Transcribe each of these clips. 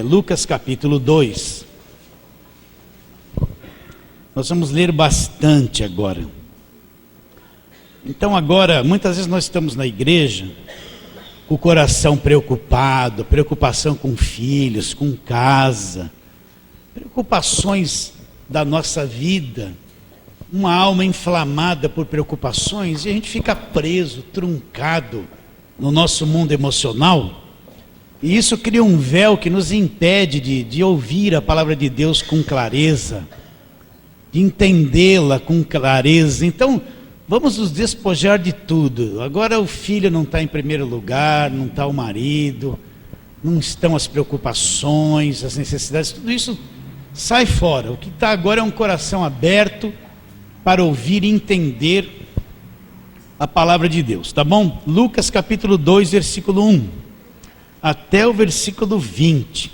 Lucas capítulo 2. Nós vamos ler bastante agora. Então agora, muitas vezes nós estamos na igreja com o coração preocupado, preocupação com filhos, com casa, preocupações da nossa vida, uma alma inflamada por preocupações, e a gente fica preso, truncado no nosso mundo emocional, e isso cria um véu que nos impede de ouvir a palavra de Deus com clareza, de entendê-la com clareza. Então, vamos nos despojar de tudo. Agora o filho não está em primeiro lugar, não está o marido, não estão as preocupações, as necessidades, tudo isso sai fora. O que está agora é um coração aberto para ouvir e entender a palavra de Deus, tá bom? Lucas capítulo 2, versículo 1 até o versículo 20.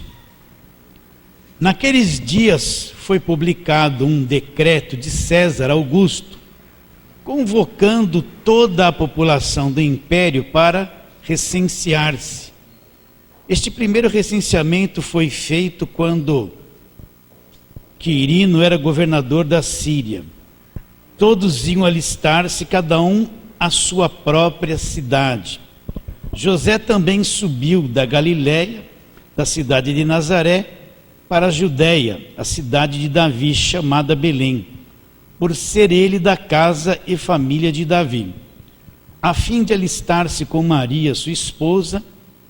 Naqueles dias foi publicado um decreto de César Augusto, convocando toda a população do império para recensear-se. Este primeiro recenseamento foi feito quando Quirino era governador da Síria. Todos iam alistar-se, cada um à sua própria cidade. José também subiu da Galiléia, da cidade de Nazaré, para a Judéia, a cidade de Davi, chamada Belém, por ser ele da casa e família de Davi, a fim de alistar-se com Maria, sua esposa,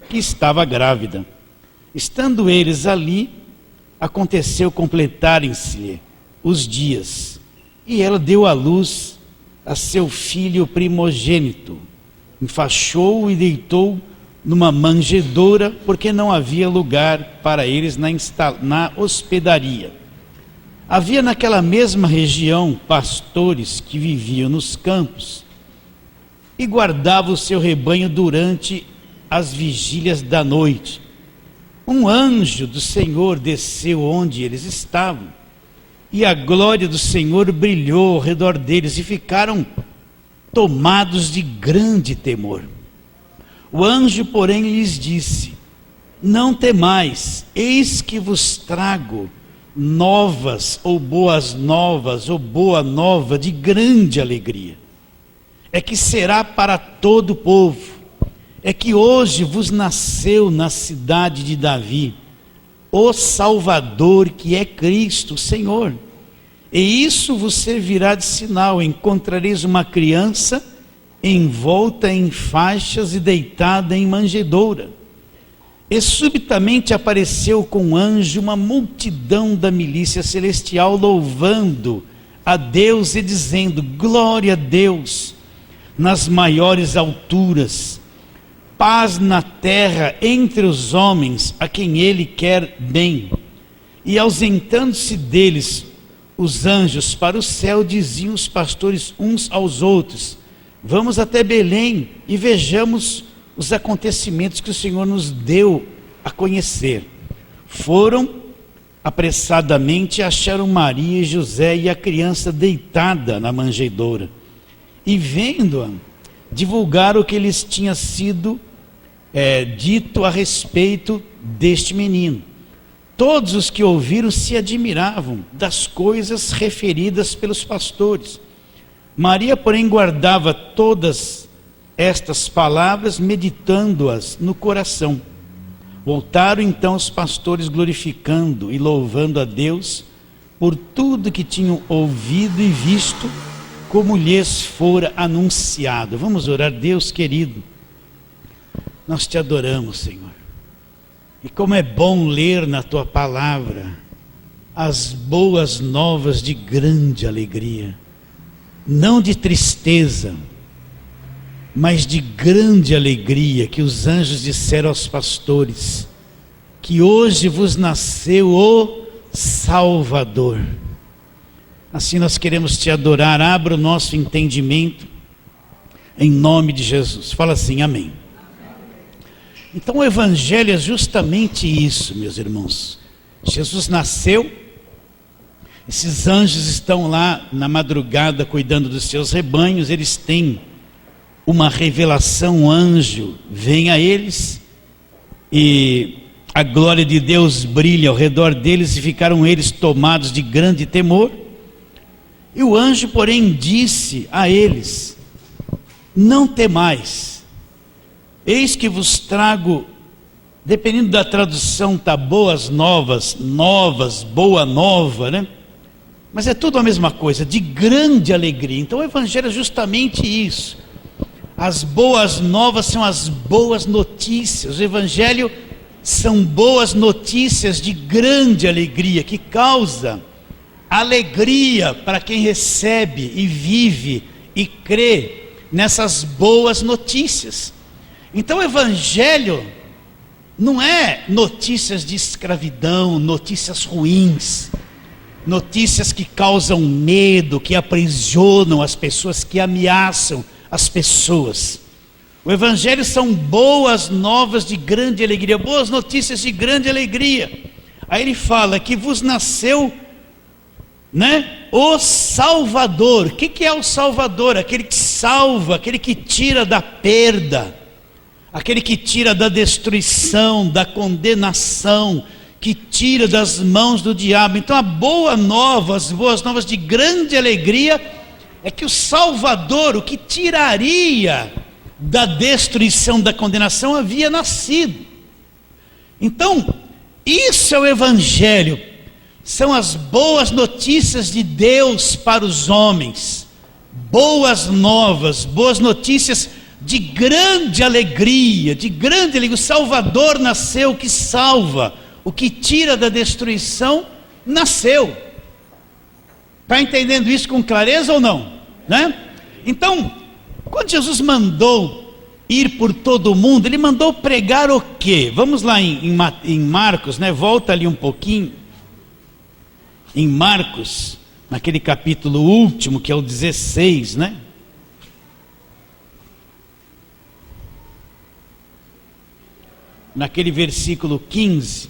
que estava grávida. Estando eles ali, aconteceu completarem-se os dias, e ela deu à luz a seu filho primogênito, enfaixou-o e deitou numa manjedoura, porque não havia lugar para eles na hospedaria. Havia naquela mesma região pastores que viviam nos campos e guardavam o seu rebanho durante as vigílias da noite. Um anjo do Senhor desceu onde eles estavam, e a glória do Senhor brilhou ao redor deles, e ficaram tomados de grande temor. O anjo, porém, lhes disse: não temais, eis que vos trago novas, ou boas novas, ou boa nova de grande alegria. É que será para todo o povo. É que hoje vos nasceu na cidade de Davi o Salvador, que é Cristo, o Senhor. E isso vos servirá de sinal: encontrareis uma criança envolta em faixas e deitada em manjedoura. E subitamente apareceu com um anjo uma multidão da milícia celestial, louvando a Deus e dizendo: glória a Deus nas maiores alturas, paz na terra entre os homens a quem ele quer bem. E ausentando-se deles os anjos para o céu, diziam os pastores uns aos outros: vamos até Belém e vejamos os acontecimentos que o Senhor nos deu a conhecer. Foram apressadamente, acharam Maria e José e a criança deitada na manjedoura, e vendo-a, divulgaram o que lhes tinha sido dito a respeito deste menino. Todos os que ouviram se admiravam das coisas referidas pelos pastores. Maria, porém, guardava todas estas palavras, meditando-as no coração. Voltaram então os pastores, glorificando e louvando a Deus por tudo que tinham ouvido e visto, como lhes fora anunciado. Vamos orar. Deus querido, nós te adoramos, Senhor. E como é bom ler na tua palavra as boas novas de grande alegria, não de tristeza, mas de grande alegria, que os anjos disseram aos pastores: que hoje vos nasceu o Salvador. Assim nós queremos te adorar. Abra o nosso entendimento em nome de Jesus. Fala assim: amém. Então o evangelho é justamente isso, meus irmãos. Jesus nasceu, esses anjos estão lá na madrugada cuidando dos seus rebanhos, eles têm uma revelação, um anjo vem a eles e a glória de Deus brilha ao redor deles e ficaram eles tomados de grande temor. E o anjo, porém, disse a eles: não temais, eis que vos trago, dependendo da tradução, tá, boas novas, boa nova, né? Mas é tudo a mesma coisa, de grande alegria. Então o evangelho é justamente isso. As boas novas são as boas notícias. O evangelho são boas notícias de grande alegria, que causa alegria para quem recebe e vive e crê nessas boas notícias. Então o evangelho não é notícias de escravidão, notícias ruins, notícias que causam medo, que aprisionam as pessoas, que ameaçam as pessoas. O evangelho são boas novas de grande alegria, boas notícias de grande alegria. Aí ele fala que vos nasceu, né, o Salvador. O que é o Salvador? Aquele que salva, aquele que tira da perda, aquele que tira da destruição, da condenação, que tira das mãos do diabo. Então a boa nova, as boas novas de grande alegria é que o Salvador, o que tiraria da destruição, da condenação, havia nascido. Então isso é o evangelho, são as boas notícias de Deus para os homens, boas novas, boas notícias de grande alegria, de grande alegria. O Salvador nasceu, que salva, o que tira da destruição, nasceu. Está entendendo isso com clareza ou não? Né? Então, quando Jesus mandou ir por todo o mundo, ele mandou pregar o quê? Vamos lá em Marcos, né? Volta ali um pouquinho. Em Marcos, naquele capítulo último, que é o 16, né? Naquele versículo 15,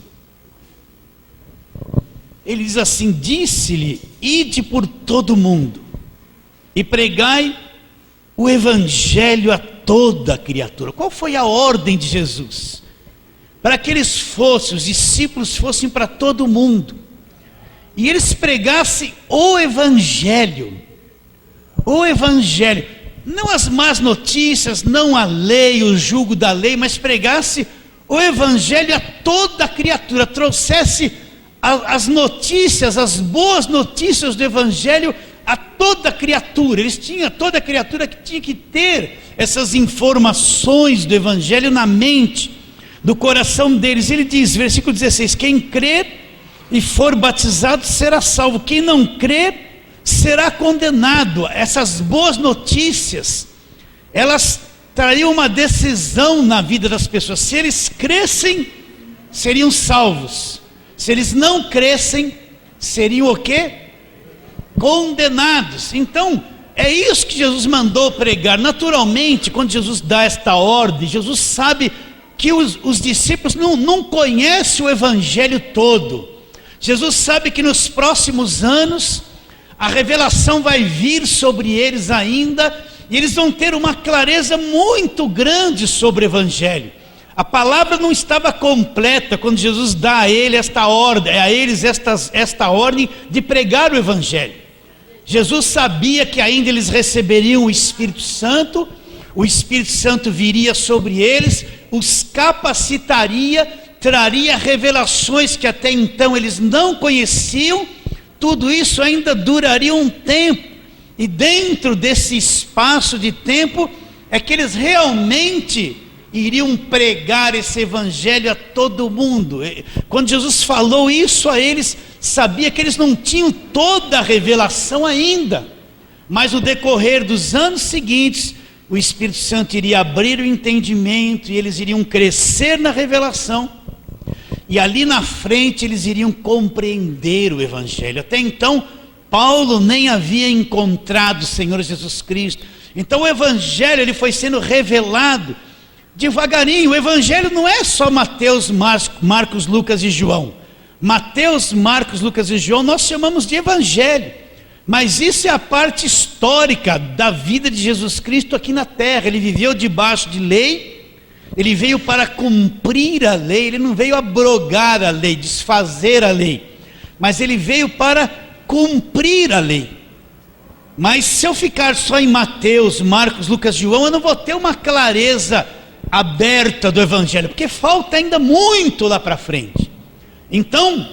ele diz assim: disse-lhe, ide por todo o mundo e pregai o evangelho a toda criatura. Qual foi a ordem de Jesus? Para que eles fossem, os discípulos fossem para todo o mundo, e eles pregassem o evangelho, não as más notícias, não a lei, o jugo da lei, mas pregasse o evangelho a toda criatura, trouxesse as notícias, as boas notícias do evangelho a toda criatura. Toda criatura que tinha que ter essas informações do evangelho na mente, do coração deles. Ele diz, versículo 16: quem crer e for batizado será salvo, quem não crer será condenado. Essas boas notícias, elas trariam uma decisão na vida das pessoas. Se eles crescem, seriam salvos. Se eles não crescem, seriam o quê? Condenados. Então, é isso que Jesus mandou pregar. Naturalmente, quando Jesus dá esta ordem, Jesus sabe que os discípulos não conhecem o evangelho todo. Jesus sabe que nos próximos anos a revelação vai vir sobre eles ainda, e eles vão ter uma clareza muito grande sobre o evangelho. A palavra não estava completa quando Jesus dá a eles esta ordem de pregar o evangelho. Jesus sabia que ainda eles receberiam o Espírito Santo viria sobre eles, os capacitaria, traria revelações que até então eles não conheciam. Tudo isso ainda duraria um tempo, e dentro desse espaço de tempo é que eles realmente iriam pregar esse evangelho a todo mundo. Quando Jesus falou isso a eles, sabia que eles não tinham toda a revelação ainda, mas no decorrer dos anos seguintes, o Espírito Santo iria abrir o entendimento, e eles iriam crescer na revelação, e ali na frente eles iriam compreender o evangelho. Até então Paulo nem havia encontrado o Senhor Jesus Cristo. Então o evangelho ele foi sendo revelado devagarinho. O evangelho não é só Mateus, Marcos, Lucas e João. Mateus, Marcos, Lucas e João nós chamamos de evangelho, mas isso é a parte histórica da vida de Jesus Cristo aqui na terra. Ele viveu debaixo de lei, ele veio para cumprir a lei, ele não veio abrogar a lei, desfazer a lei, mas ele veio para cumprir a lei. Mas se eu ficar só em Mateus, Marcos, Lucas, João, eu não vou ter uma clareza aberta do Evangelho, porque falta ainda muito lá para frente. Então,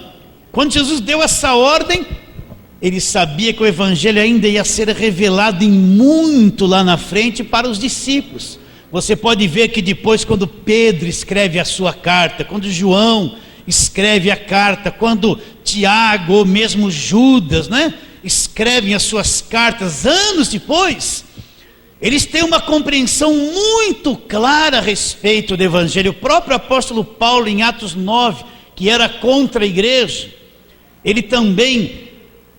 quando Jesus deu essa ordem, ele sabia que o Evangelho ainda ia ser revelado em muito lá na frente para os discípulos. Você pode ver que depois, quando Pedro escreve a sua carta, quando João escreve a carta, quando Tiago ou mesmo Judas, né, escrevem as suas cartas anos depois, eles têm uma compreensão muito clara a respeito do Evangelho. O próprio apóstolo Paulo, em Atos 9, que era contra a igreja, ele também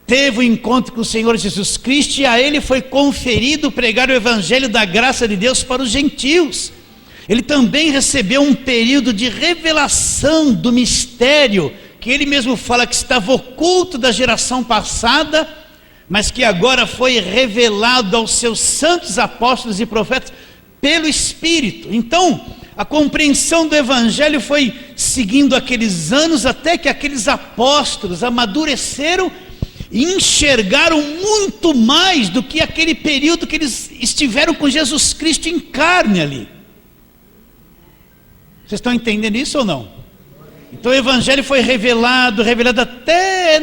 teve um encontro com o Senhor Jesus Cristo, e a ele foi conferido pregar o Evangelho da graça de Deus para os gentios. Ele também recebeu um período de revelação do mistério, que ele mesmo fala que estava oculto da geração passada, mas que agora foi revelado aos seus santos apóstolos e profetas pelo Espírito. Então, a compreensão do Evangelho foi seguindo aqueles anos, até que aqueles apóstolos amadureceram e enxergaram muito mais do que aquele período que eles estiveram com Jesus Cristo em carne ali. Vocês estão entendendo isso ou não? Então o Evangelho foi revelado até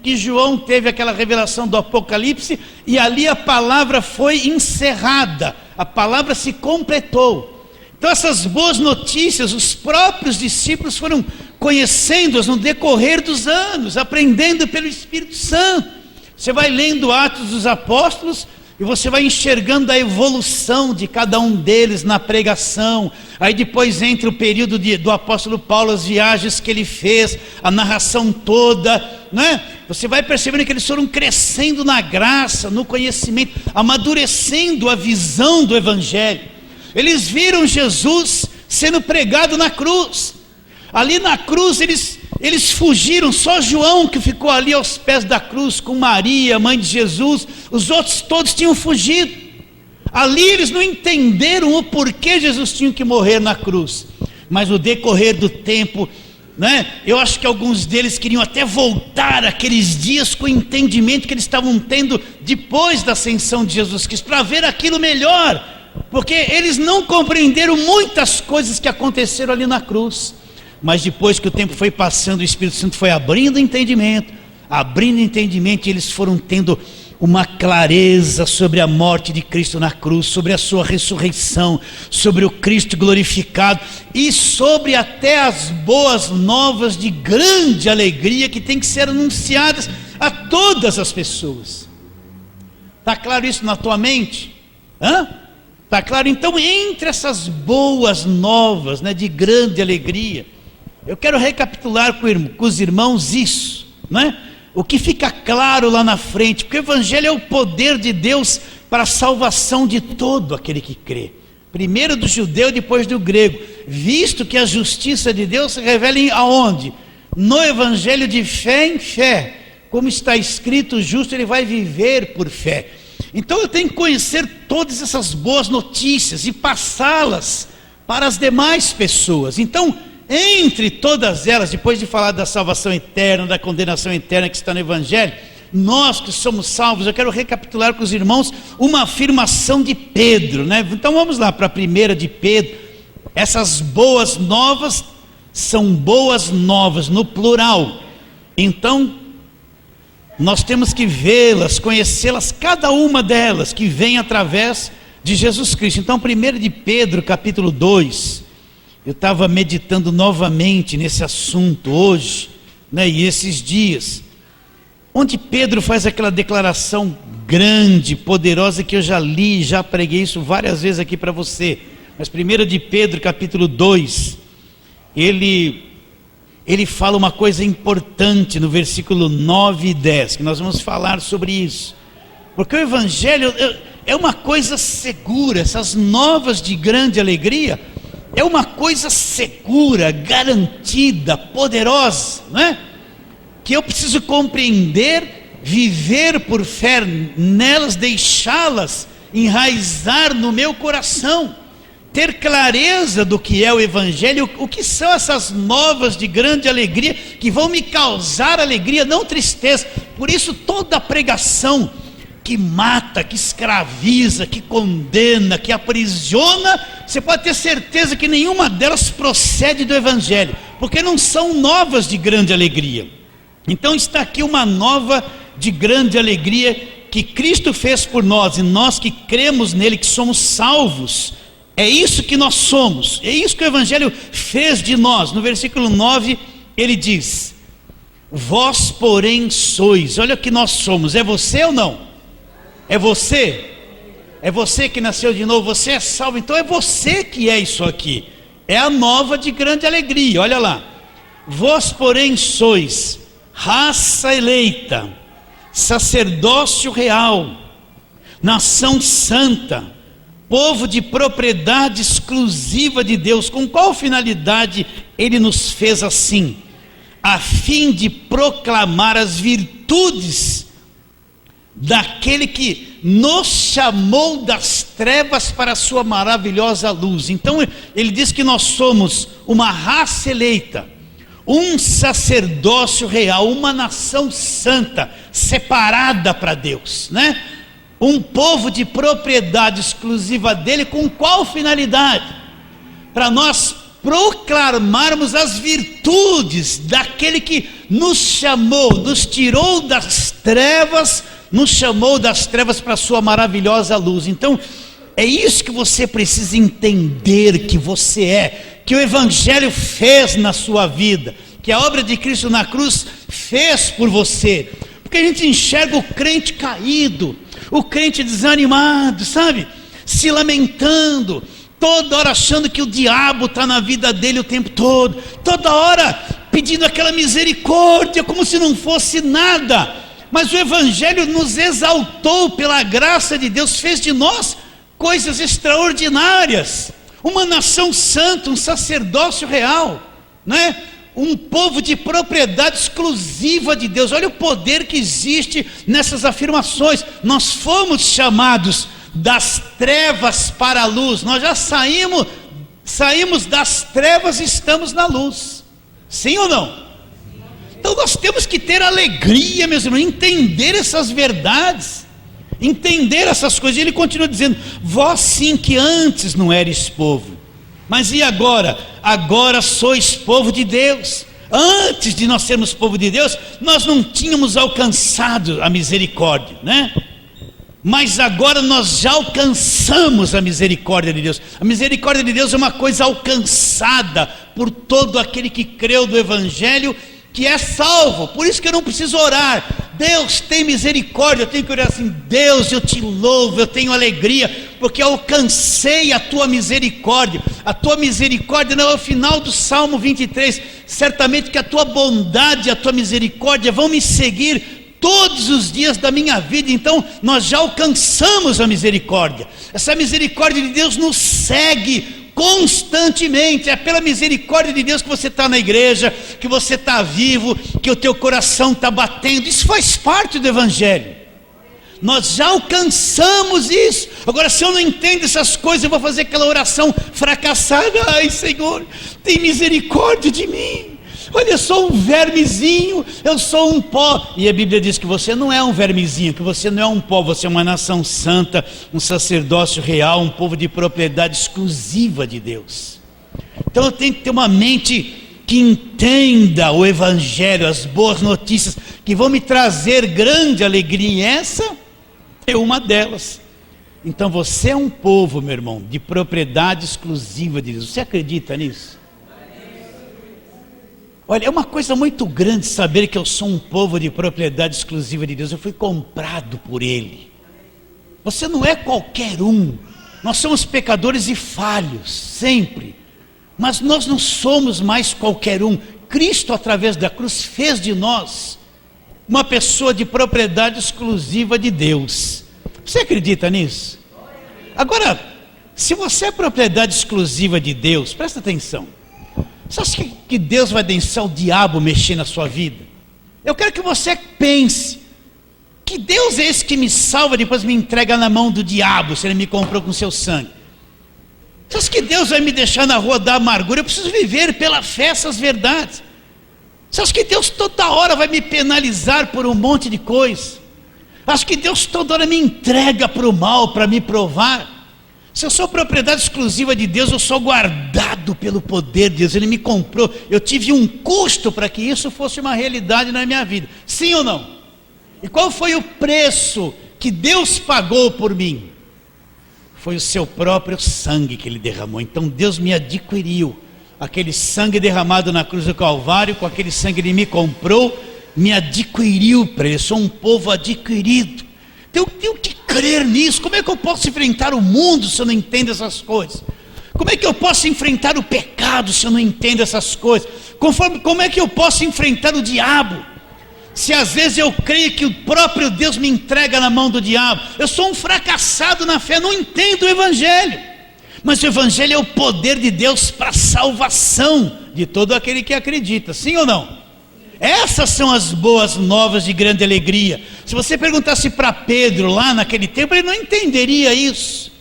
que João teve aquela revelação do Apocalipse, e ali a palavra foi encerrada, a palavra se completou. Então essas boas notícias, os próprios discípulos foram conhecendo-as no decorrer dos anos, aprendendo pelo Espírito Santo. Você vai lendo Atos dos Apóstolos e você vai enxergando a evolução de cada um deles na pregação. Aí depois entra o período do apóstolo Paulo, as viagens que ele fez, a narração toda, né? Você vai percebendo que eles foram crescendo na graça, no conhecimento, amadurecendo a visão do Evangelho. Eles viram Jesus sendo pregado na cruz. Ali na cruz eles fugiram, só João que ficou ali aos pés da cruz com Maria, mãe de Jesus. Os outros todos tinham fugido. Ali eles não entenderam o porquê Jesus tinha que morrer na cruz. Mas no decorrer do tempo, né, eu acho que alguns deles queriam até voltar àqueles dias com o entendimento que eles estavam tendo depois da ascensão de Jesus Cristo, para ver aquilo melhor, porque eles não compreenderam muitas coisas que aconteceram ali na cruz. Mas depois que o tempo foi passando, o Espírito Santo foi abrindo entendimento, e eles foram tendo uma clareza sobre a morte de Cristo na cruz, sobre a sua ressurreição, sobre o Cristo glorificado, e sobre até as boas novas de grande alegria que tem que ser anunciadas a todas as pessoas. Está claro isso na tua mente? Está claro? Então, entre essas boas novas, né, de grande alegria, eu quero recapitular com os irmãos isso, né? O que fica claro lá na frente, porque o Evangelho é o poder de Deus para a salvação de todo aquele que crê, primeiro do judeu, depois do grego, visto que a justiça de Deus se revela aonde? No Evangelho, de fé em fé, como está escrito, o justo ele vai viver por fé. Então eu tenho que conhecer todas essas boas notícias e passá-las para as demais pessoas. Então, entre todas elas, depois de falar da salvação eterna, da condenação eterna que está no Evangelho, nós que somos salvos, eu quero recapitular com os irmãos uma afirmação de Pedro, né? Então vamos lá para a primeira de Pedro. Essas boas novas são boas novas no plural. Então nós temos que vê-las, conhecê-las, cada uma delas que vem através de Jesus Cristo. Então 1 de Pedro capítulo 2, eu estava meditando novamente nesse assunto hoje, né, e esses dias, onde Pedro faz aquela declaração grande, poderosa, que eu já li, já preguei isso várias vezes aqui para você. Mas 1 de Pedro capítulo 2, ele fala uma coisa importante no versículo 9 e 10, que nós vamos falar sobre isso, porque o Evangelho é uma coisa segura, essas novas de grande alegria, é uma coisa segura, garantida, poderosa, não é? Que eu preciso compreender, viver por fé nelas, deixá-las enraizar no meu coração, ter clareza do que é o Evangelho, o que são essas novas de grande alegria, que vão me causar alegria, não tristeza. Por isso toda pregação que mata, que escraviza, que condena, que aprisiona, você pode ter certeza que nenhuma delas procede do Evangelho, porque não são novas de grande alegria. Então está aqui uma nova de grande alegria que Cristo fez por nós, e nós que cremos nele, que somos salvos, é isso que nós somos, é isso que o Evangelho fez de nós. No versículo 9 ele diz: vós porém sois. Olha o que nós somos. É você ou não? É você? É você que nasceu de novo, você é salvo, então é você que é isso aqui. É a nova de grande alegria. Olha lá: vós porém sois raça eleita, sacerdócio real, nação santa, povo de propriedade exclusiva de Deus. Com qual finalidade ele nos fez assim? A fim de proclamar as virtudes daquele que nos chamou das trevas para a sua maravilhosa luz. Então ele diz que nós somos uma raça eleita, um sacerdócio real, uma nação santa, separada para Deus, né? Um povo de propriedade exclusiva dele. Com qual finalidade? Para nós proclamarmos as virtudes daquele que nos chamou, nos tirou das trevas, nos chamou das trevas para a sua maravilhosa luz. Então é isso que você precisa entender que você é, que o Evangelho fez na sua vida, que a obra de Cristo na cruz fez por você. Porque a gente enxerga o crente caído, o crente desanimado, sabe? Se lamentando, toda hora achando que o diabo está na vida dele o tempo todo, toda hora pedindo aquela misericórdia como se não fosse nada. Mas o Evangelho nos exaltou pela graça de Deus, fez de nós coisas extraordinárias, uma nação santa, um sacerdócio real, né? Um povo de propriedade exclusiva de Deus. Olha o poder que existe nessas afirmações. Nós fomos chamados das trevas para a luz. Nós já saímos das trevas e estamos na luz. Sim ou não? Então nós temos que ter alegria, meus irmãos, entender essas verdades, entender essas coisas. E ele continua dizendo: vós sim que antes não eres povo, mas e agora? Agora sois povo de Deus. Antes de nós sermos povo de Deus, nós não tínhamos alcançado a misericórdia, né? Mas agora nós já alcançamos a misericórdia de Deus. A misericórdia de Deus é uma coisa alcançada por todo aquele que creu do Evangelho, que é salvo. Por isso que eu não preciso orar: Deus tem misericórdia. Eu tenho que orar assim: Deus, eu te louvo, eu tenho alegria, porque eu alcancei a tua misericórdia. A tua misericórdia não é o final do Salmo 23. Certamente que a tua bondade e a tua misericórdia vão me seguir todos os dias da minha vida. Então nós já alcançamos a misericórdia. Essa misericórdia de Deus nos segue constantemente. É pela misericórdia de Deus que você está na igreja, que você está vivo, que o teu coração está batendo. Isso faz parte do Evangelho. Nós já alcançamos isso. Agora, se eu não entendo essas coisas, eu vou fazer aquela oração fracassada: ai Senhor, tem misericórdia de mim. Olha, eu sou um vermezinho, eu sou um pó. E a Bíblia diz que você não é um vermezinho, que você não é um pó, você é uma nação santa, um sacerdócio real, um povo de propriedade exclusiva de Deus. Então eu tenho que ter uma mente que entenda o Evangelho, as boas notícias, que vão me trazer grande alegria, e essa é uma delas. Então você é um povo, meu irmão, de propriedade exclusiva de Deus. Você acredita nisso? Olha, é uma coisa muito grande saber que eu sou um povo de propriedade exclusiva de Deus. Eu fui comprado por Ele. Você não é qualquer um. Nós somos pecadores e falhos, sempre. Mas nós não somos mais qualquer um. Cristo, através da cruz, fez de nós uma pessoa de propriedade exclusiva de Deus. Você acredita nisso? Agora, se você é propriedade exclusiva de Deus, presta atenção. Você acha que Deus vai deixar o diabo mexer na sua vida? Eu quero que você pense que Deus é esse que me salva, depois me entrega na mão do diabo, se ele me comprou com seu sangue. Você acha que Deus vai me deixar na rua da amargura? Eu preciso viver pela fé essas verdades. Você acha que Deus toda hora vai me penalizar por um monte de coisa? Acho que Deus toda hora me entrega para o mal, para me provar. Se eu sou propriedade exclusiva de Deus, eu sou guardado pelo poder de Deus. Ele me comprou, eu tive um custo para que isso fosse uma realidade na minha vida. Sim ou não? E qual foi o preço que Deus pagou por mim? Foi o seu próprio sangue que Ele derramou. Então Deus me adquiriu. Aquele sangue derramado na cruz do Calvário, com aquele sangue Ele me comprou, me adquiriu para Ele. Eu sou um povo adquirido. Eu tenho que crer nisso. Como é que eu posso enfrentar o mundo se eu não entendo essas coisas? Como é que eu posso enfrentar o pecado se eu não entendo essas coisas? Como é que eu posso enfrentar o diabo se às vezes eu creio que o próprio Deus me entrega na mão do diabo? Eu sou um fracassado na fé, não entendo o Evangelho. Mas o Evangelho é o poder de Deus para a salvação de todo aquele que acredita. Sim ou não? Essas são as boas novas de grande alegria. Se você perguntasse para Pedro lá naquele tempo, ele não entenderia isso.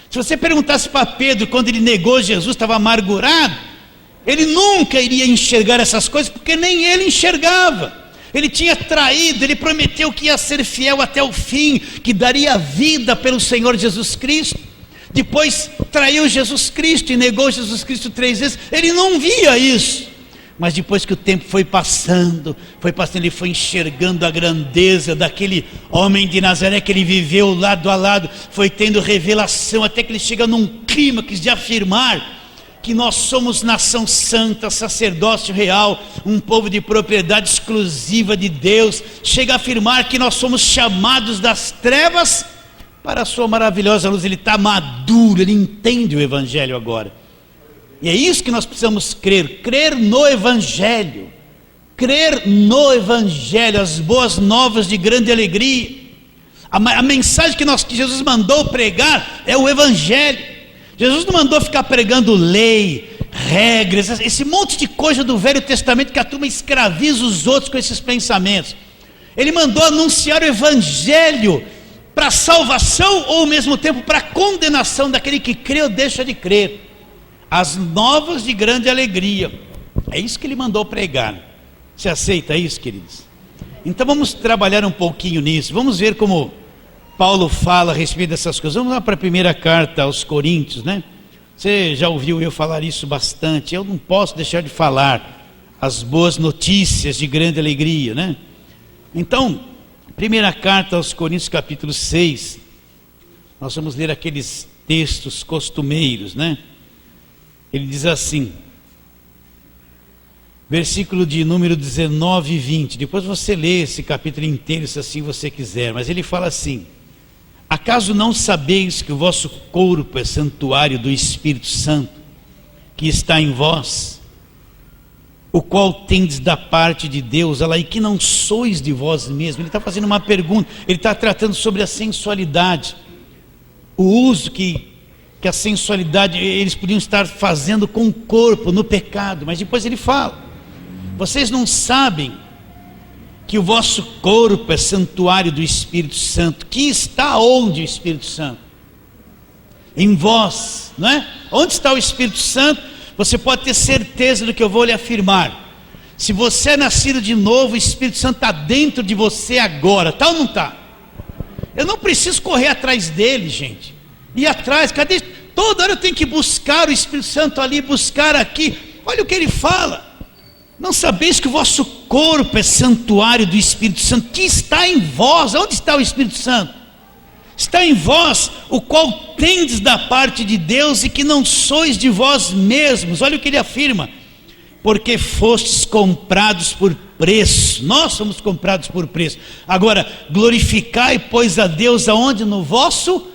Se você perguntasse para Pedro quando ele negou Jesus, estava amargurado, ele nunca iria enxergar essas coisas, porque nem ele enxergava. Ele tinha traído, ele prometeu que ia ser fiel até o fim, que daria vida pelo Senhor Jesus Cristo. Depois traiu Jesus Cristo e negou Jesus Cristo 3 vezes. Ele não via isso. Mas depois que o tempo foi passando, ele foi enxergando a grandeza daquele homem de Nazaré que ele viveu lado a lado, foi tendo revelação, até que ele chega num clímax de afirmar que nós somos nação santa, sacerdócio real, um povo de propriedade exclusiva de Deus. Chega a afirmar que nós somos chamados das trevas para a sua maravilhosa luz. Ele está maduro, ele entende o Evangelho agora. E é isso que nós precisamos crer no Evangelho, as boas novas de grande alegria. A mensagem que Jesus mandou pregar é o Evangelho. Jesus não mandou ficar pregando lei, regras, esse monte de coisa do Velho Testamento que a turma escraviza os outros com esses pensamentos. Ele mandou anunciar o Evangelho para salvação ou ao mesmo tempo para condenação daquele que crê ou deixa de crer. As novas de grande alegria. É isso que ele mandou pregar. Você aceita isso, queridos? Então vamos trabalhar um pouquinho nisso. Vamos ver como Paulo fala a respeito dessas coisas. Vamos lá para a primeira carta aos Coríntios, né? Você já ouviu eu falar isso bastante. Eu não posso deixar de falar as boas notícias de grande alegria, né? Então, primeira carta aos Coríntios, capítulo 6. Nós vamos ler aqueles textos costumeiros, né? Ele diz assim, versículo de número 19 e 20, depois você lê esse capítulo inteiro, se assim você quiser, mas ele fala assim: acaso não sabeis que o vosso corpo é santuário do Espírito Santo, que está em vós, o qual tendes da parte de Deus, e que não sois de vós mesmos? Ele está fazendo uma pergunta, ele está tratando sobre a sensualidade, o uso que a sensualidade, eles podiam estar fazendo com o corpo no pecado. Mas depois ele fala: vocês não sabem que o vosso corpo é santuário do Espírito Santo, que está onde o Espírito Santo? Em vós, não é? Onde está o Espírito Santo? Você pode ter certeza do que eu vou lhe afirmar. Se você é nascido de novo, o Espírito Santo está dentro de você agora, está ou não está? Eu não preciso correr atrás dele, gente. E atrás, cadê? Toda hora eu tenho que buscar o Espírito Santo ali, buscar aqui. Olha o que ele fala: não sabeis que o vosso corpo é santuário do Espírito Santo, que está em vós. Onde está o Espírito Santo? Está em vós, o qual tendes da parte de Deus, e que não sois de vós mesmos. Olha o que ele afirma: porque fostes comprados por preço. Nós somos comprados por preço. Agora, glorificai, pois, a Deus aonde? No vosso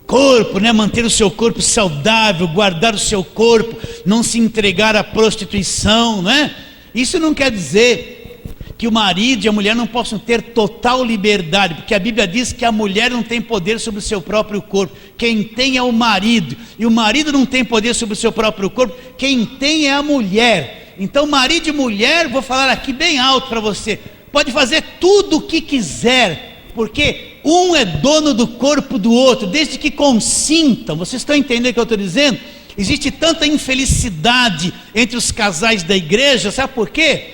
corpo, né? Manter o seu corpo saudável, guardar o seu corpo, não se entregar à prostituição, não é? Isso não quer dizer que o marido e a mulher não possam ter total liberdade, porque a Bíblia diz que a mulher não tem poder sobre o seu próprio corpo. Quem tem é o marido, e o marido não tem poder sobre o seu próprio corpo. Quem tem é a mulher. Então, marido e mulher, vou falar aqui bem alto para você, pode fazer tudo o que quiser, porque um é dono do corpo do outro, desde que consintam. Vocês estão entendendo o que eu estou dizendo? Existe tanta infelicidade entre os casais da igreja, sabe por quê?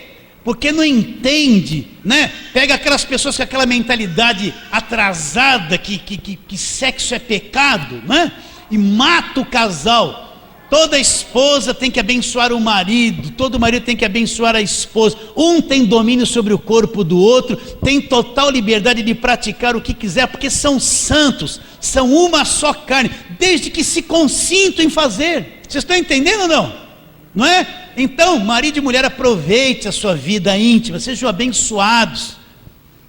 Porque não entende, né? Pega aquelas pessoas com aquela mentalidade atrasada, que sexo é pecado, né? E mata o casal. Toda esposa tem que abençoar o marido, todo marido tem que abençoar a esposa. Um tem domínio sobre o corpo do outro, tem total liberdade de praticar o que quiser, porque são santos, são uma só carne, desde que se consintam em fazer. Vocês estão entendendo ou não? Não é? Então, marido e mulher, aproveite a sua vida íntima, sejam abençoados.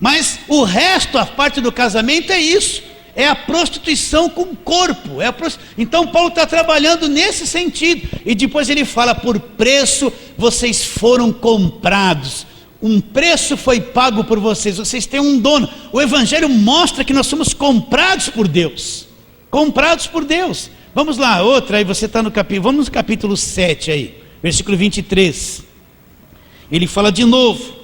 Mas o resto, a parte do casamento é isso. É a prostituição com o corpo. Então Paulo está trabalhando nesse sentido. E depois ele fala: por preço vocês foram comprados. Um preço foi pago por vocês. Vocês têm um dono. O Evangelho mostra que nós somos comprados por Deus. Comprados por Deus. Vamos lá, outra. Aí você está no capítulo. Vamos no capítulo 7 aí, versículo 23. Ele fala de novo.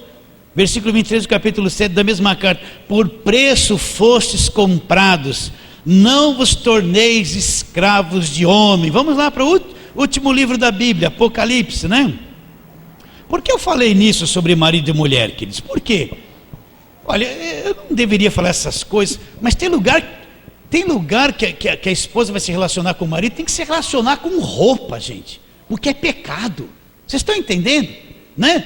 Versículo 23 do capítulo 7 da mesma carta: por preço fostes comprados, não vos torneis escravos de homem. Vamos lá para o último livro da Bíblia, Apocalipse, né? Por que eu falei nisso sobre marido e mulher, queridos? Por quê? Olha, eu não deveria falar essas coisas, mas tem lugar que a esposa vai se relacionar com o marido, tem que se relacionar com roupa, gente, porque é pecado. Vocês estão entendendo? Né?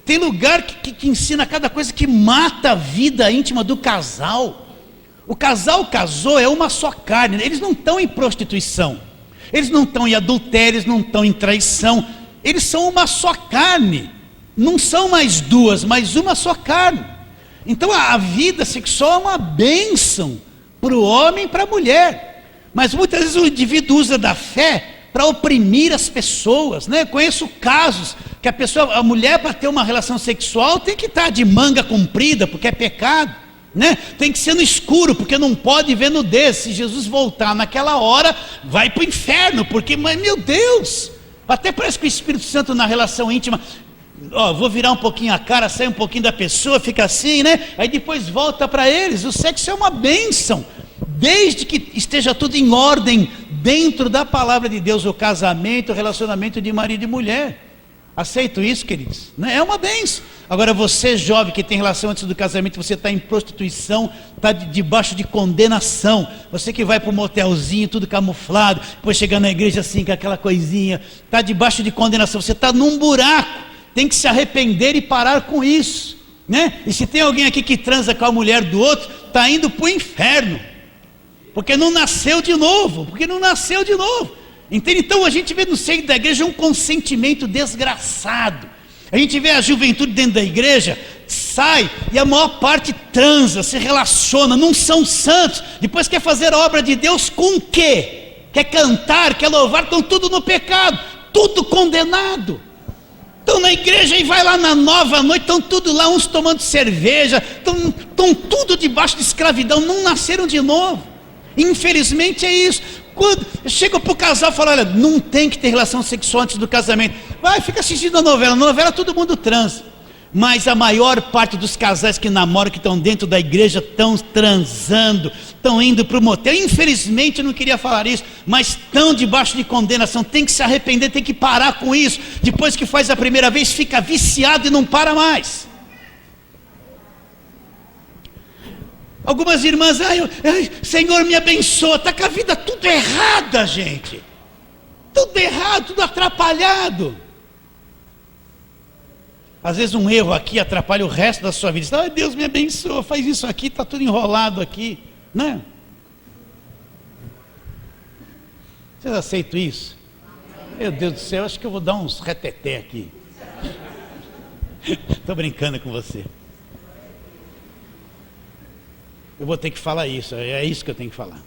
Tem lugar que ensina cada coisa que mata a vida íntima do casal. O casal casou, é uma só carne. Eles não estão em prostituição, eles não estão em adultério, eles não estão em traição. Eles são uma só carne. Não são mais duas, mas uma só carne. Então a vida sexual é uma bênção para o homem e para a mulher. Mas muitas vezes o indivíduo usa da fé para oprimir as pessoas, né? Conheço casos que a mulher, para ter uma relação sexual, tem que estar de manga comprida, porque é pecado, né? Tem que ser no escuro, porque não pode ver nudez. Se Jesus voltar naquela hora, vai para o inferno, porque, mas meu Deus, até parece que o Espírito Santo na relação íntima, vou virar um pouquinho a cara, sai um pouquinho da pessoa, fica assim, né? Aí depois volta para eles. O sexo é uma bênção, desde que esteja tudo em ordem, dentro da palavra de Deus. O casamento, o relacionamento de marido e mulher. Aceito isso, queridos? É uma bênção. Agora você jovem que tem relação antes do casamento, você está em prostituição, está debaixo de condenação. Você que vai para um motelzinho, tudo camuflado, depois chega na igreja assim, com aquela coisinha, está debaixo de condenação. Você está num buraco, tem que se arrepender e parar com isso, né? E se tem alguém aqui que transa com a mulher do outro, está indo para o inferno, porque não nasceu de novo, Entende? Então a gente vê no seio da igreja um consentimento desgraçado. A gente vê a juventude dentro da igreja, sai e a maior parte transa, se relaciona, não são santos. Depois quer fazer a obra de Deus com o quê? Quer cantar, quer louvar, estão tudo no pecado, tudo condenado. Estão na igreja e vai lá na nova noite, estão tudo lá, uns tomando cerveja, estão tudo debaixo de escravidão, não nasceram de novo. Infelizmente é isso. Quando chega para o casal e fala: olha, não tem que ter relação sexual antes do casamento. Vai, fica assistindo a novela. Na novela todo mundo transa. Mas a maior parte dos casais que namoram, que estão dentro da igreja, estão transando, estão indo para o motel. Infelizmente eu não queria falar isso, mas estão debaixo de condenação. Tem que se arrepender, tem que parar com isso. Depois que faz a primeira vez, fica viciado e não para mais. Algumas irmãs: Senhor me abençoa. Está com a vida tudo errada, gente. Tudo errado, tudo atrapalhado. Às vezes um erro aqui atrapalha o resto da sua vida. Deus me abençoa, faz isso aqui, está tudo enrolado aqui, né? Vocês aceitam isso? Meu Deus do céu, acho que eu vou dar uns reteté aqui. Estou brincando com você. Eu vou ter que falar isso, é isso que eu tenho que falar.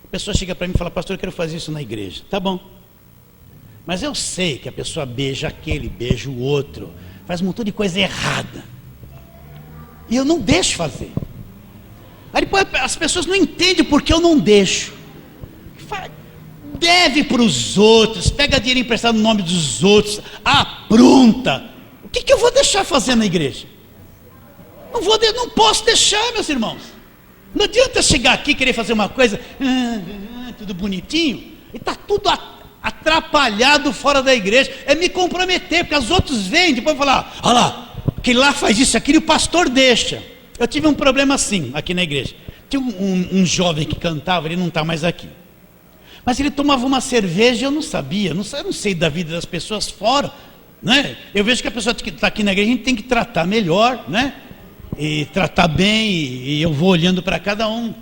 A pessoa chega para mim e fala: pastor, eu quero fazer isso na igreja. Tá bom. Mas eu sei que a pessoa beija aquele, beija o outro, faz um montão de coisa errada. E eu não deixo fazer. Aí depois as pessoas não entendem porque eu não deixo. Deve para os outros, pega dinheiro emprestado no nome dos outros, apronta. O que eu vou deixar fazer na igreja? Não posso deixar, meus irmãos. Não adianta chegar aqui e querer fazer uma coisa tudo bonitinho. e está tudo atrapalhado fora da igreja. É me comprometer, porque os outros vêm, depois falar, olha lá, que lá faz isso, aquilo, e o pastor deixa. Eu tive um problema assim, aqui na igreja. Tinha um jovem que cantava, ele não está mais aqui. Mas ele tomava uma cerveja e eu não sabia, eu não sei da vida das pessoas fora, né? Eu vejo que a pessoa que está aqui na igreja, a gente tem que tratar melhor, né? E tratar bem, e eu vou olhando para cada um.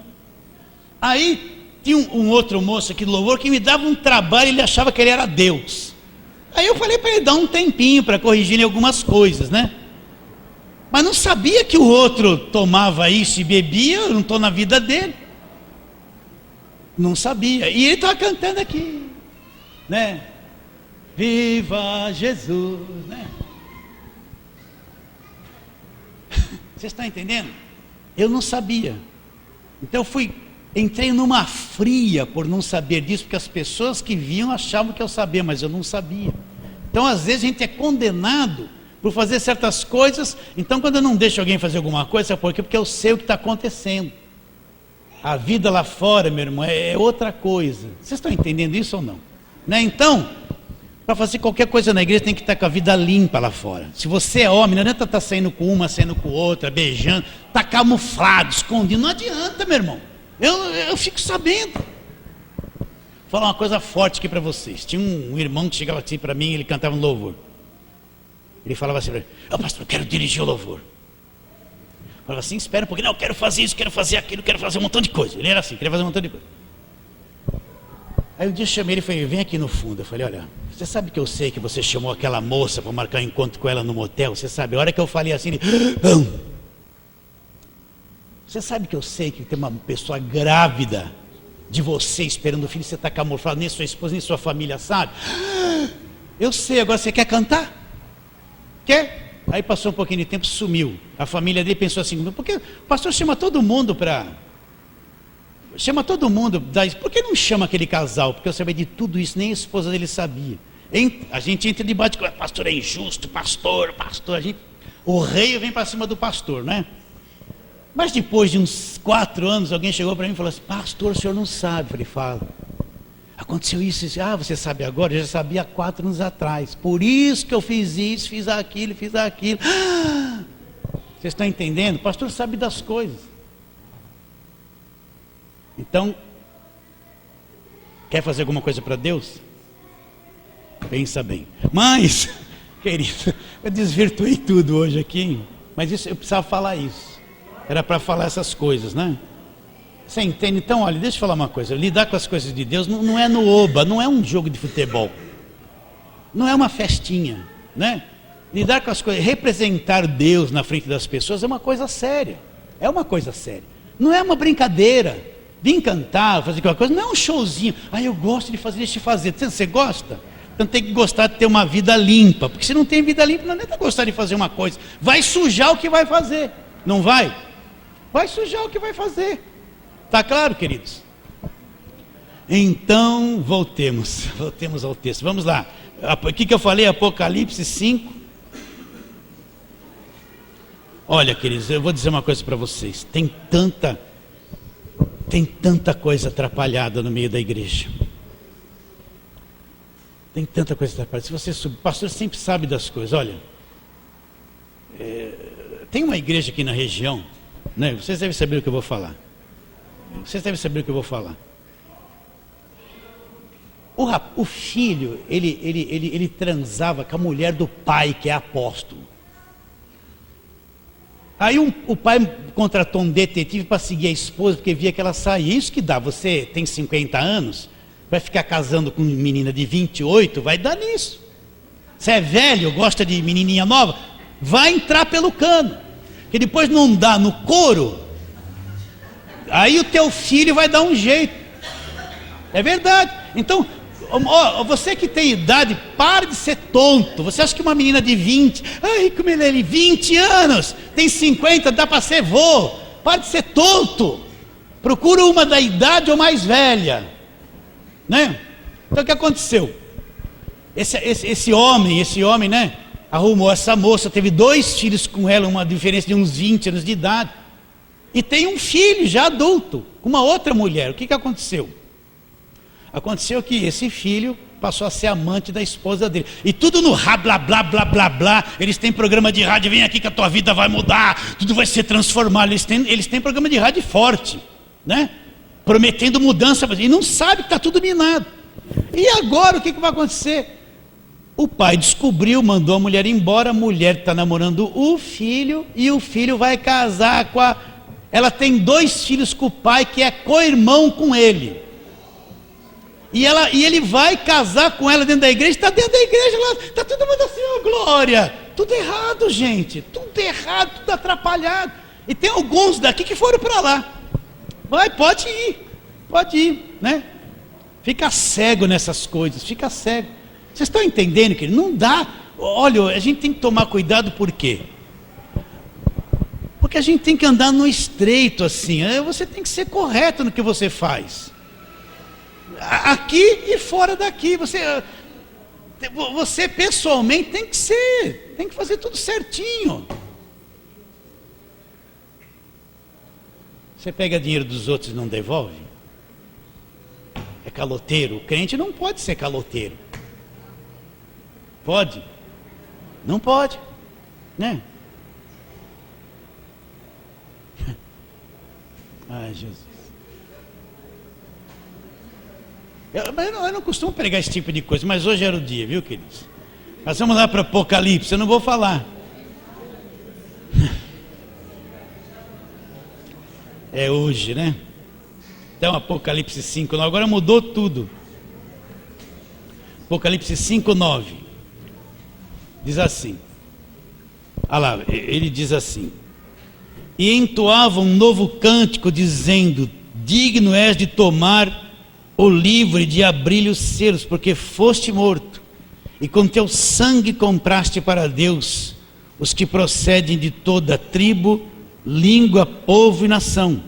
Aí tinha um outro moço aqui do louvor que me dava um trabalho, ele achava que ele era Deus. Aí eu falei para ele dar um tempinho para corrigir em algumas coisas, né? Mas não sabia que o outro tomava isso e bebia, eu não estou na vida dele. Não sabia. E ele estava cantando aqui, né? Viva Jesus, né? Vocês estão entendendo? Eu não sabia. Então entrei numa fria por não saber disso, porque as pessoas que viam achavam que eu sabia, mas eu não sabia. Então às vezes a gente é condenado por fazer certas coisas. Então quando eu não deixo alguém fazer alguma coisa, sabe por quê? Porque eu sei o que está acontecendo. A vida lá fora, meu irmão, é outra coisa. Vocês estão entendendo isso ou não? Né? Então, para fazer qualquer coisa na igreja, tem que estar com a vida limpa lá fora. Se você é homem, não adianta estar saindo com uma, saindo com outra, beijando, está camuflado, escondido. Não adianta, meu irmão. Eu fico sabendo. Vou falar uma coisa forte aqui para vocês. Tinha um irmão que chegava assim para mim, ele cantava um louvor. Ele falava assim para mim, pastor, eu quero dirigir o louvor. Eu falava assim, espera um pouquinho, não, eu quero fazer isso, quero fazer aquilo, quero fazer um montão de coisa. Ele era assim, queria fazer um montão de coisa. Aí um dia eu chamei ele e falei, vem aqui no fundo. Eu falei, olha, você sabe que eu sei que você chamou aquela moça para marcar um encontro com ela no motel? Você sabe, a hora que eu falei assim, ele, você sabe que eu sei que tem uma pessoa grávida de você esperando o filho, você está camuflado, nem sua esposa, nem sua família sabe? Eu sei, agora você quer cantar? Quer? Aí passou um pouquinho de tempo, sumiu. A família dele pensou assim, porque o pastor chama todo mundo por que não chama aquele casal? Porque eu sabia de tudo isso, nem a esposa dele sabia. A gente entra debaixo de pastor é injusto, pastor, o rei vem para cima do pastor, né? Mas depois de uns 4 anos, alguém chegou para mim e falou assim, pastor, o senhor não sabe. Eu falei, fala. Aconteceu isso, você sabe agora? Eu já sabia há 4 anos atrás. Por isso que eu fiz isso, fiz aquilo. Vocês estão entendendo? O pastor sabe das coisas. Então, quer fazer alguma coisa para Deus? Pensa bem. Mas, querido, eu desvirtuei tudo hoje aqui, mas isso, eu precisava falar isso. Era para falar essas coisas, né? Você entende? Então, olha, deixa eu falar uma coisa. Lidar com as coisas de Deus não é no oba, não é um jogo de futebol. Não é uma festinha, né? Lidar com as coisas, representar Deus na frente das pessoas é uma coisa séria. É uma coisa séria. Não é uma brincadeira. Vir cantar, fazer aquela coisa, não é um showzinho. Eu gosto de fazer, deixa eu fazer. Você gosta? Então tem que gostar de ter uma vida limpa. Porque se não tem vida limpa, não adianta gostar de fazer uma coisa. Vai sujar o que vai fazer. Não vai? Vai sujar o que vai fazer. Está claro, queridos? Então, voltemos ao texto. Vamos lá. O que eu falei? Apocalipse 5. Olha, queridos, eu vou dizer uma coisa para vocês. Tem tanta coisa atrapalhada no meio da igreja. Tem tanta coisa atrapalhada. Se você subir, o pastor sempre sabe das coisas. Olha, tem uma igreja aqui na região, né? Vocês devem saber o que eu vou falar. O filho, ele transava com a mulher do pai, que é apóstolo. Aí o pai contratou um detetive para seguir a esposa, porque via que ela saía. Isso que dá, você tem 50 anos, vai ficar casando com uma menina de 28, vai dar nisso. Você é velho, gosta de menininha nova, vai entrar pelo cano. Que depois não dá no couro, aí o teu filho vai dar um jeito. É verdade. Então, você que tem idade, para de ser tonto. Você acha que uma menina de 20, como ele é 20 anos, tem 50, dá para ser vô. Para de ser tonto. Procura uma da idade ou mais velha, né? Então o que aconteceu? Esse homem, né, arrumou essa moça, teve 2 filhos com ela, uma diferença de uns 20 anos de idade. E tem um filho já adulto, com uma outra mulher. O que aconteceu? Aconteceu que esse filho passou a ser amante da esposa dele. E tudo no blá, blá, blá, blá, blá. Eles têm programa de rádio, vem aqui que a tua vida vai mudar, tudo vai ser transformado. Eles têm programa de rádio forte, né? Prometendo mudança, e não sabe que está tudo minado. E agora o que vai acontecer? O pai descobriu, mandou a mulher embora, a mulher está namorando o filho, e o filho vai casar com a... Ela tem 2 filhos com o pai, que é co-irmão com ele. E ele vai casar com ela dentro da igreja, está dentro da igreja, está todo mundo assim, oh, glória. Tudo errado, gente, tudo errado, tudo atrapalhado. E tem alguns daqui que foram para lá. Pode ir, né? Fica cego nessas coisas, fica cego. Vocês estão entendendo que não dá? Olha, a gente tem que tomar cuidado, por quê? Porque a gente tem que andar no estreito assim, você tem que ser correto no que você faz. Aqui e fora daqui, você pessoalmente tem que fazer tudo certinho. Você pega dinheiro dos outros e não devolve? É caloteiro? O crente não pode ser caloteiro. Pode? Não pode, né? Ai, Jesus. Eu não costumo pregar esse tipo de coisa, mas hoje era o dia, viu, queridos? Nós vamos lá para Apocalipse, eu não vou falar. É hoje, né? Então, Apocalipse 5, 9, agora mudou tudo. Apocalipse 5, 9. Diz assim. Olha lá, ele diz assim: e entoava um novo cântico, dizendo: digno és de tomar o livro e de abrir os selos, porque foste morto, e com teu sangue compraste para Deus os que procedem de toda tribo, língua, povo e nação.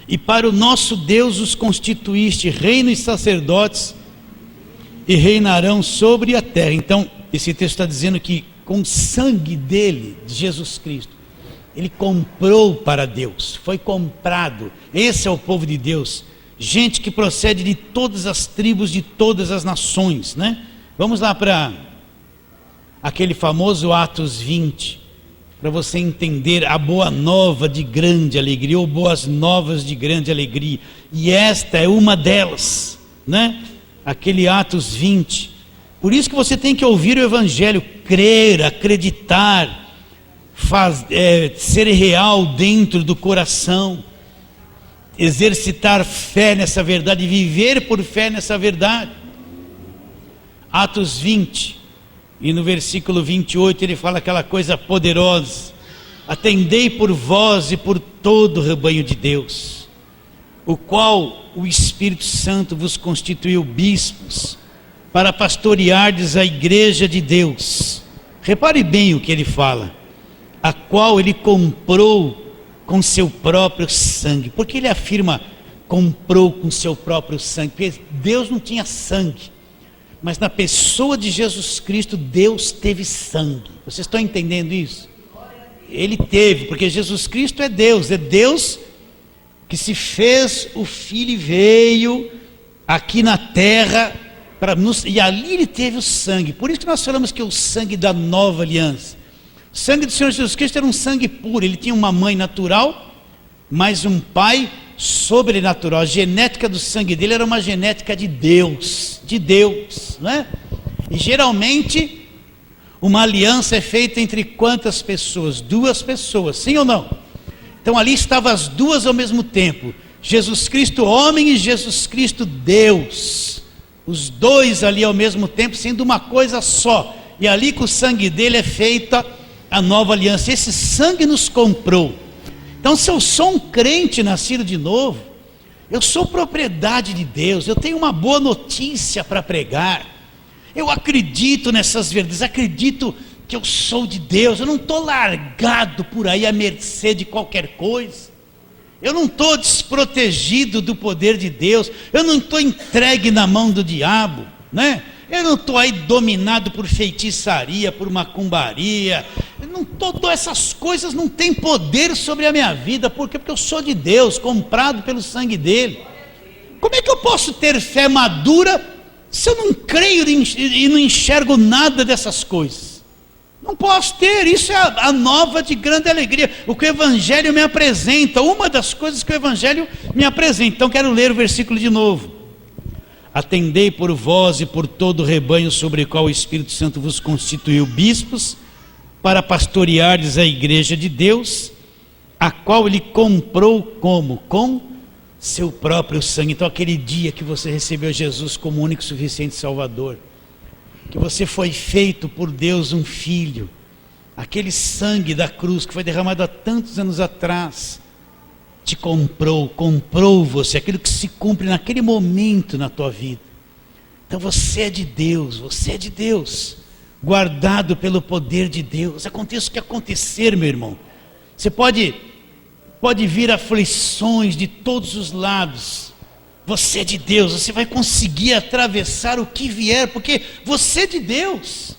E para o nosso Deus os constituíste reino e sacerdotes, e reinarão sobre a terra. Então, esse texto está dizendo que com o sangue dele, de Jesus Cristo, ele comprou para Deus, foi comprado. Esse é o povo de Deus, gente que procede de todas as tribos, de todas as nações, né? Vamos lá para aquele famoso Atos 20, para você entender a boa nova de grande alegria, ou boas novas de grande alegria, e esta é uma delas, né? Aquele Atos 20, por isso que você tem que ouvir o Evangelho, crer, acreditar, ser real dentro do coração, exercitar fé nessa verdade, viver por fé nessa verdade. Atos 20, e no versículo 28 ele fala aquela coisa poderosa: atendei por vós e por todo o rebanho de Deus, o qual o Espírito Santo vos constituiu bispos, para pastoreardes a igreja de Deus. Repare bem o que ele fala: a qual ele comprou com seu próprio sangue. Porque ele afirma comprou com seu próprio sangue? Porque Deus não tinha sangue, mas na pessoa de Jesus Cristo Deus teve sangue. Vocês estão entendendo isso? Ele teve, porque Jesus Cristo é Deus que se fez o Filho e veio aqui na terra e ali ele teve o sangue. Por isso que nós falamos que é o sangue da nova aliança. O sangue do Senhor Jesus Cristo era um sangue puro. Ele tinha uma mãe natural, mas um pai sobrenatural. A genética do sangue dele era uma genética de Deus, né? E geralmente uma aliança é feita entre quantas pessoas? 2 pessoas, sim ou não? Então ali estavam as 2 ao mesmo tempo, Jesus Cristo homem e Jesus Cristo Deus, os 2 ali ao mesmo tempo, sendo uma coisa só. E ali com o sangue dele é feita a nova aliança. Esse sangue nos comprou. Então, se eu sou um crente nascido de novo, eu sou propriedade de Deus, eu tenho uma boa notícia para pregar, eu acredito nessas verdades, acredito que eu sou de Deus, eu não estou largado por aí à mercê de qualquer coisa, eu não estou desprotegido do poder de Deus, eu não estou entregue na mão do diabo, né? Eu não estou aí dominado por feitiçaria, por macumbaria, essas coisas não têm poder sobre a minha vida. Por quê? Porque eu sou de Deus, comprado pelo sangue dele. Como é que eu posso ter fé madura se eu não creio e não enxergo nada dessas coisas? Não posso ter. Isso é a nova de grande alegria, o que o Evangelho me apresenta, uma das coisas que o Evangelho me apresenta. Então quero ler o versículo de novo. Atendei por vós e por todo o rebanho sobre o qual o Espírito Santo vos constituiu bispos, para pastoreardes a igreja de Deus, a qual ele comprou como? Com seu próprio sangue. Então aquele dia que você recebeu Jesus como único e suficiente Salvador, que você foi feito por Deus um filho, aquele sangue da cruz que foi derramado há tantos anos atrás, te comprou você, aquilo que se cumpre naquele momento na tua vida. Então você é de Deus, guardado pelo poder de Deus. Aconteça o que acontecer, meu irmão, você pode vir aflições de todos os lados, você é de Deus, você vai conseguir atravessar o que vier, porque você é de Deus,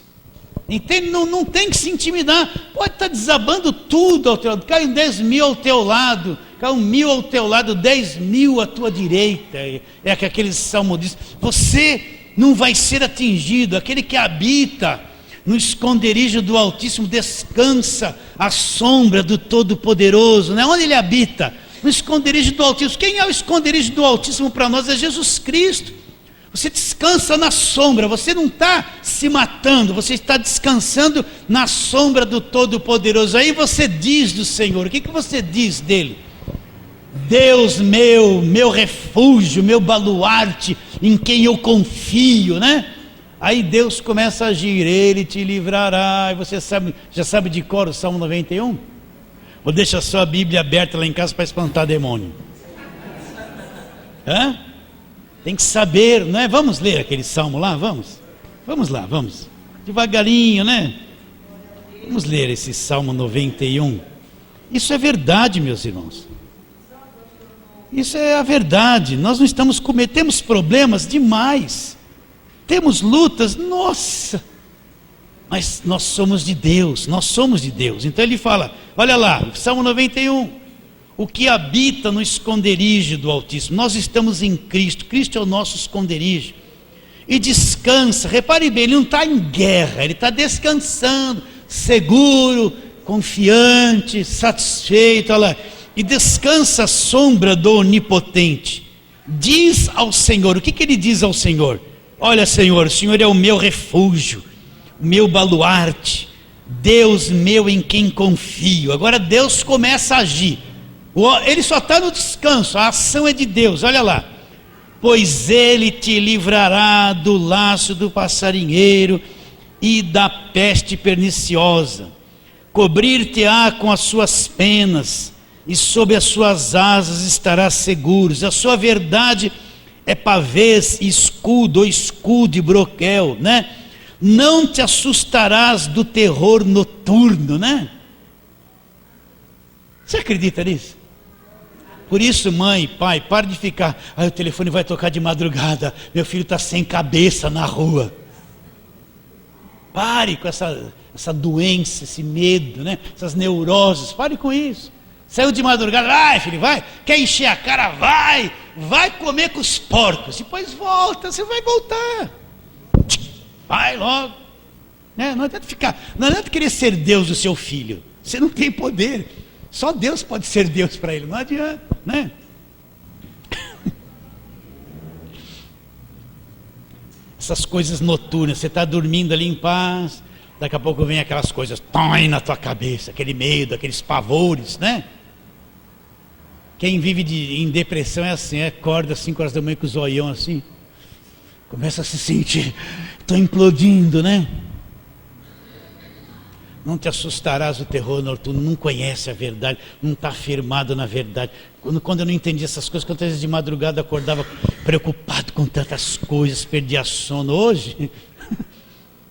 entende? Não tem que se intimidar. Pode estar desabando tudo ao teu lado, cai 10.000 ao teu lado, cai 1.000 ao teu lado, 10.000 à tua direita, é que aquele salmo diz, você não vai ser atingido. Aquele que habita no esconderijo do Altíssimo descansa à sombra do Todo-Poderoso, né? Onde ele habita? No esconderijo do Altíssimo. Quem é o esconderijo do Altíssimo para nós? É Jesus Cristo. Você descansa na sombra, você não está se matando, você está descansando na sombra do Todo-Poderoso. Aí você diz do Senhor, o que você diz dele? Deus meu refúgio, meu baluarte, em quem eu confio, né? Aí Deus começa a agir, ele te livrará. E você já sabe de cor o Salmo 91? Ou deixa a sua Bíblia aberta lá em casa para espantar demônio? Hã? Tem que saber, não é? Vamos ler aquele salmo lá, vamos lá, devagarinho, né? Vamos ler esse Salmo 91. Isso é verdade, meus irmãos. Isso é a verdade. Nós não estamos temos problemas demais, temos lutas, nossa, mas nós somos de Deus. Então ele fala, olha lá, Salmo 91, o que habita no esconderijo do Altíssimo. Nós estamos em Cristo, Cristo é o nosso esconderijo, e descansa. Repare bem, ele não está em guerra, ele está descansando, seguro, confiante, satisfeito, olha lá, e descansa à sombra do Onipotente. Diz ao Senhor, o que ele diz ao Senhor? Olha, Senhor, o Senhor é o meu refúgio, o meu baluarte, Deus meu em quem confio. Agora Deus começa a agir. Ele só está no descanso, a ação é de Deus, olha lá. Pois ele te livrará do laço do passarinheiro e da peste perniciosa, cobrir-te-á com as suas penas, e sob as suas asas estarás seguros. A sua verdade é pavês, escudo e broquel, né? Não te assustarás do terror noturno, né? Você acredita nisso? Por isso, mãe, pai, pare de ficar, o telefone vai tocar de madrugada, meu filho está sem cabeça na rua. Pare com essa doença, esse medo, né? Essas neuroses, pare com isso. Saiu de madrugada, vai filho, vai, quer encher a cara, vai comer com os porcos, depois volta, você vai voltar, vai logo, né? Não adianta querer ser Deus do seu filho, você não tem poder. Só Deus pode ser Deus para ele, não adianta, né? Essas coisas noturnas, você está dormindo ali em paz, daqui a pouco vem aquelas coisas, põe na tua cabeça, aquele medo, aqueles pavores, né? Quem vive em depressão é assim, acorda às 5 horas da manhã com o zoião assim, começa a se sentir, estou implodindo, né? Não te assustarás do terror noturno, não conhece a verdade, não está firmado na verdade. Quando eu não entendi essas coisas, quantas vezes de madrugada eu acordava preocupado com tantas coisas, perdia sono. Hoje,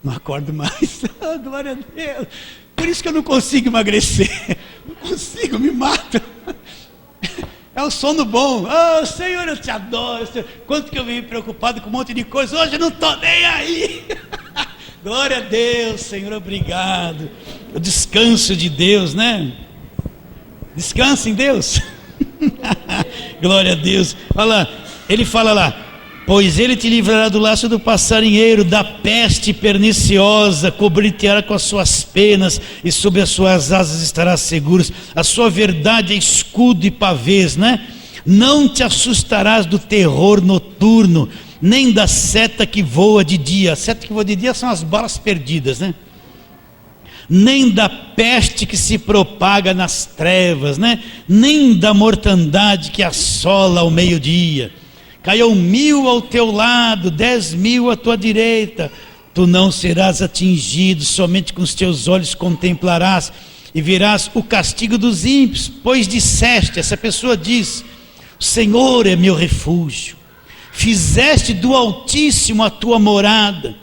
não acordo mais, glória a Deus. Por isso que eu não consigo emagrecer, não consigo, me mata. É um sono bom. Oh Senhor, eu te adoro, Senhor. Quanto que eu vim preocupado com um monte de coisa, hoje eu não estou nem aí. Glória a Deus, Senhor, obrigado. O descanso de Deus, né? Descansa em Deus. Glória a Deus. Olha lá, Ele fala lá: pois ele te livrará do laço do passarinheiro, da peste perniciosa, cobrir-te-á com as suas penas, e sob as suas asas estarás seguro. A sua verdade é escudo e pavês, né? Não te assustarás do terror noturno, nem da seta que voa de dia. A seta que voa de dia são as balas perdidas, né? Nem da peste que se propaga nas trevas, né? Nem da mortandade que assola ao meio-dia. Caiam 1000 ao teu lado, 10.000 à tua direita, tu não serás atingido, somente com os teus olhos contemplarás e verás o castigo dos ímpios, pois disseste, essa pessoa diz: o Senhor é meu refúgio, fizeste do Altíssimo a tua morada,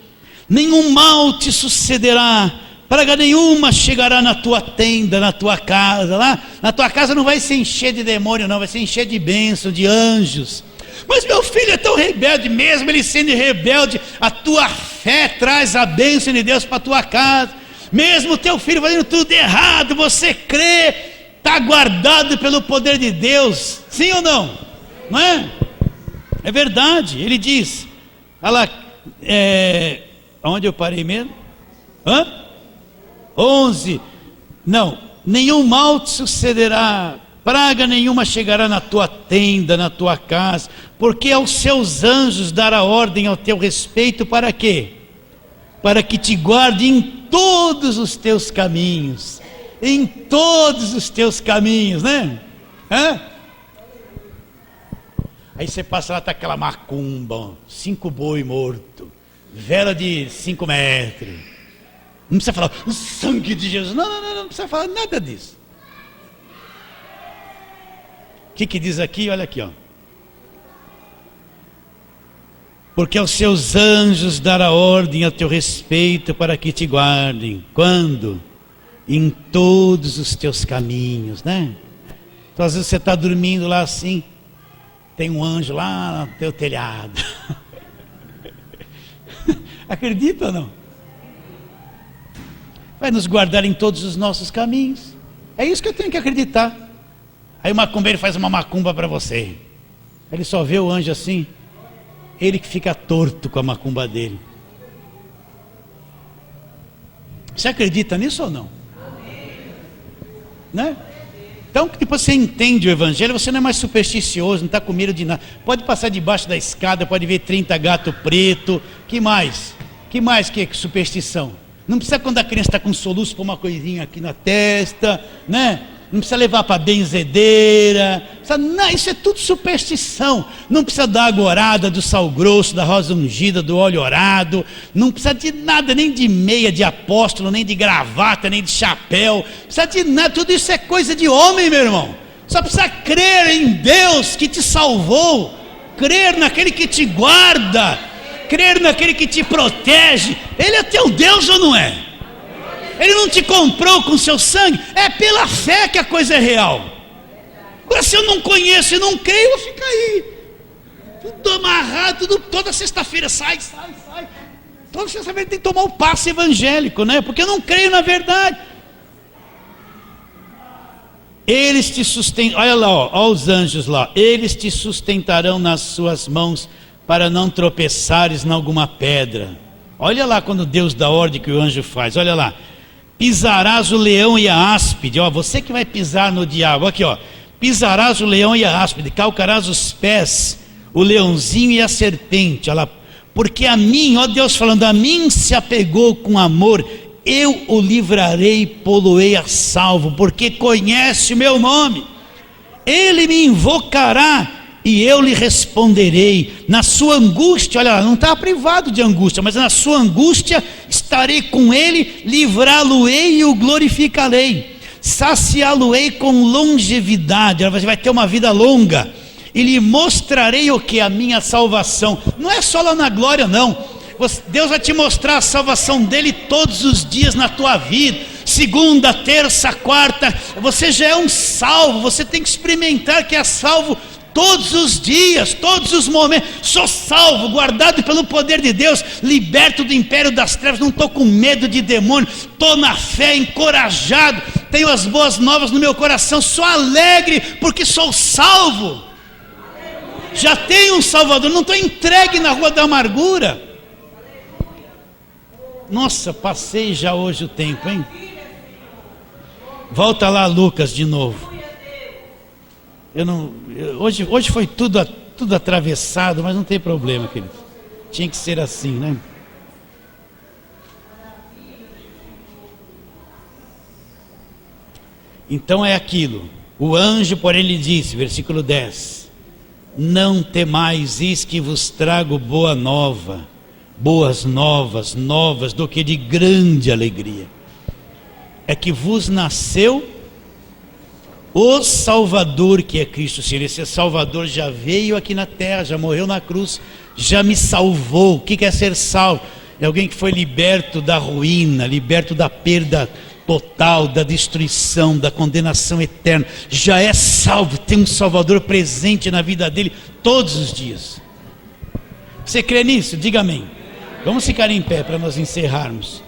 nenhum mal te sucederá, praga nenhuma chegará na tua tenda, na tua casa. Lá na tua casa não vai se encher de demônio não, vai se encher de bênção, de anjos. Mas meu filho é tão rebelde, mesmo ele sendo rebelde, a tua fé traz a bênção de Deus para a tua casa. Mesmo teu filho fazendo tudo errado, você crê, está guardado pelo poder de Deus. Sim ou não? Não é? É verdade. Ele diz, olha lá, onde eu parei mesmo? 11. Não, nenhum mal te sucederá, praga nenhuma chegará na tua tenda, na tua casa, porque aos seus anjos dará ordem ao teu respeito. Para quê? Para que te guarde em todos os teus caminhos. Em todos os teus caminhos, né? Aí você passa lá, está aquela macumba, 5 boi morto, vela de 5 metros. Não precisa falar o sangue de Jesus. Não precisa falar nada disso. O que diz aqui? Olha aqui, ó. Porque aos seus anjos dará ordem a teu respeito para que te guardem. Quando? Em todos os teus caminhos, né? Então às vezes você está dormindo lá assim, tem um anjo lá no teu telhado. Acredita ou não? Vai nos guardar em todos os nossos caminhos. É isso que eu tenho que acreditar. Aí o macumbeiro faz uma macumba para você. Ele só vê o anjo assim, ele que fica torto com a macumba dele. Você acredita nisso ou não? Né? Então, depois você entende o evangelho, você não é mais supersticioso, não está com medo de nada. Pode passar debaixo da escada, pode ver 30 gatos pretos. Que mais? Que mais que é superstição? Não precisa, quando a criança está com soluço, pôr uma coisinha aqui na testa, né? Não precisa levar para a benzedeira. Não, isso é tudo superstição. Não precisa da água orada, do sal grosso, da rosa ungida, do óleo orado. Não precisa de nada, nem de meia de apóstolo, nem de gravata, nem de chapéu. Não precisa de nada, tudo isso é coisa de homem, meu irmão. Só precisa crer em Deus que te salvou, crer naquele que te guarda, crer naquele que te protege. Ele é teu Deus ou não é? Ele não te comprou com seu sangue. É pela fé que a coisa é real. Agora, se eu não conheço e não creio, eu vou ficar aí tudo amarrado, toda sexta-feira sai. Toda sexta-feira tem que tomar o passe evangélico, né? Porque eu não creio na verdade. Eles te sustentam. Olha lá, olha os anjos lá. Eles te sustentarão nas suas mãos, para não tropeçares em alguma pedra. Olha lá quando Deus dá ordem que o anjo faz. Olha lá. Pisarás o leão e a áspide. Ó, você que vai pisar no diabo. Aqui, ó. Pisarás o leão e a áspide. Calcarás os pés, o leãozinho e a serpente. Olha lá. Porque a mim, ó Deus falando, a mim se apegou com amor. Eu o livrarei e pô-lo-ei a salvo, porque conhece o meu nome. Ele me invocará e eu lhe responderei. Na sua angústia, olha lá, não está privado de angústia, mas na sua angústia estarei com ele, livrá-lo-ei e o glorificarei, saciá-lo-ei com longevidade. Você vai ter uma vida longa, e lhe mostrarei o que? A minha salvação. Não é só lá na glória não, Deus vai te mostrar a salvação dele todos os dias na tua vida. Segunda, terça, quarta, você já é um salvo. Você tem que experimentar que é salvo todos os dias, todos os momentos. Sou salvo, guardado pelo poder de Deus, liberto do império das trevas. Não estou com medo de demônio, estou na fé, encorajado, tenho as boas novas no meu coração, sou alegre porque sou salvo. Já tem um Salvador, não estou entregue na rua da amargura. Nossa, passei já hoje o tempo, hein? Volta lá, Lucas, de novo. Hoje foi tudo atravessado, mas não tem problema, querido. Tinha que ser assim, né? Então é aquilo. O anjo, porém, lhe disse, versículo 10: não temais, eis que vos trago boas novas, novas do que de grande alegria. É que vos nasceu o Salvador, que é Cristo Senhor. Esse Salvador já veio aqui na terra, já morreu na cruz, já me salvou. O que é ser salvo? É alguém que foi liberto da ruína, liberto da perda total, da destruição, da condenação eterna. Já é salvo, tem um Salvador presente na vida dele todos os dias. Você crê nisso? Diga amém. Vamos ficar em pé para nós encerrarmos.